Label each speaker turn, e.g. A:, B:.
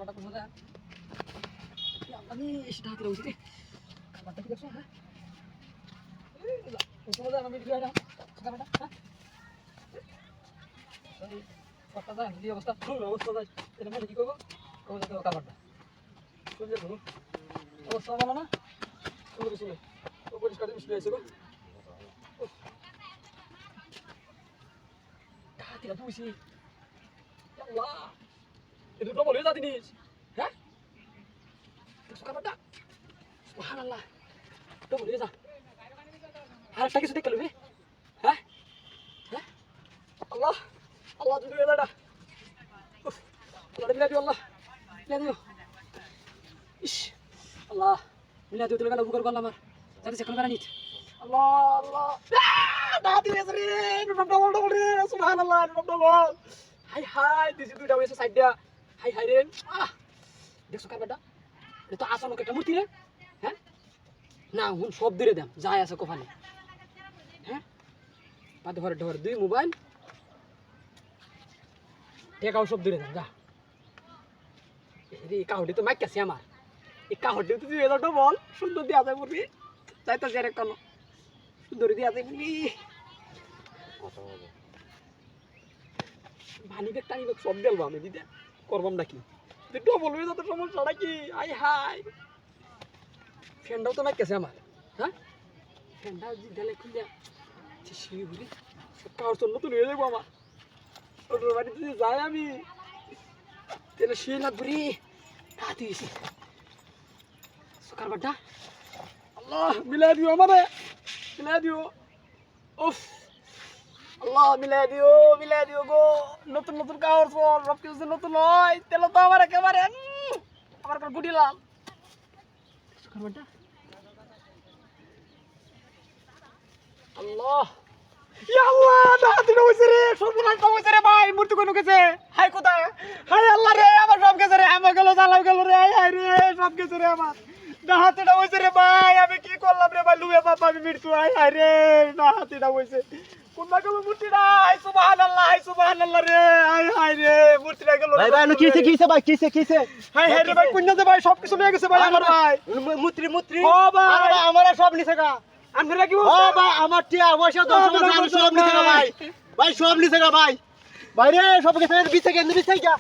A: কারবারটা কোন যায় আমি সেটা হাতে রয়েছি রে কারবারটা কি দেখছো হ্যাঁ কোন যায় আমি ভিডিও এটা কারবারটা হ্যাঁ এই কথা যায় এই অবস্থা যায় এর মধ্যে কি করব কোন যায় কারবারটা কোন যায় অবস্থা ভালো না কোন কিছু নেই ও পরিষ্কার মিশে আছে গো কাটিরা তুইছি আল্লাহ এটা তো বলে যা জিনিস হ্যাঁ কারবারটা সুবহানাল্লাহ তো বলে যা আর একটা কিছু দেখলে হ্যাঁ হ্যাঁ আল্লাহ আল্লাহ তুমি এলাটা আল্লাহ মিলা দিও আল্লাহ মিলা দিও ইস আল্লাহ মিলা দিও তুমি কেন উপকার করলাম আমার যাতে সেখানে বেড়া নিত আল্লাহ আল্লাহ দাদি রে ডবল রে সুবহানাল্লাহ ডবল হাই হাই দিছি দুইটা হইছে সাইড দিয়া হাই হাই রে দেখছো কারবারটা এটা তো আসল একটা মূর্তি রে হ্যাঁ না হুন সব দিয়ে দাম যাই আছে কোফানে হ্যাঁ পাতে ভরে ঢোর দুই মোবাইল টেকাও সব দিয়ে দাম যা এই কাহটি তো মাইকাছি আমার এই কাহটি তো তুই এত বল সুন্দর দিয়া যায় বলি তাই তো জেরে কোন সুন্দর দিয়া যায় বলি ভানি বেগ টানি বেগ সব দেলবা আমি দিদা করবাম নাকি ডবল হয়ে যত সমস্যা নাকি আই হাই ফ্যানটাও তো মাইকাছে আমার হ্যাঁ ফ্যানটা দিলে খুলে শিড়ি ঘুরি কার জন্য তো নিয়ে যাবো আমার ওটার বাড়িতে যদি যাই আমি তাহলে শুয়ে লাগবো রে হাতে গেছি কারবারটা আল্লাহ মিলাই দিও আমারে মিলাই দিও উফ আল্লাহ মিলাই দিও গো নতুন নতুন কাপড় সব কিছু নতুন হয় তাহলে তো আমার একেবারে আমার গুটি লাল কারবারটা আল্লাহ ইয়া আল্লাহ দাদি নইছে রে সর্বনাশ হইছে রে ভাই মূর্তি কোন গেছে হাই কোথায় হাই আল্লাহ রে আমার সব গেছে রে আমার গেল জ্বালাও গেল রে হাই রে সব গেছে রে আমার দাহাতিটা হইছে রে ভাই আমি কি করলাম রে ভাই লুয়ে বাবা আমি মৃত্যু হাই রে দাহাতিটা হইছে কোন গেল মূর্তিটা হাই সুবহানাল্লাহ রে হাই রে মূর্তিটা গেল
B: ভাই ভাই কিছে ভাই কিছে
A: হাই রে ভাই কোন যে ভাই সব কিছু নিয়ে গেছে ভাই আমার ভাই
B: মূর্তি
A: ও ভাই
B: আমার সব নিছে গা
A: আমরা কি
B: ও ভাই আমার টিয়া পয়সা 10 মাস আমি সব নিছে গা ভাই সব নিছে গা ভাই রে সব কিছু বিছে গা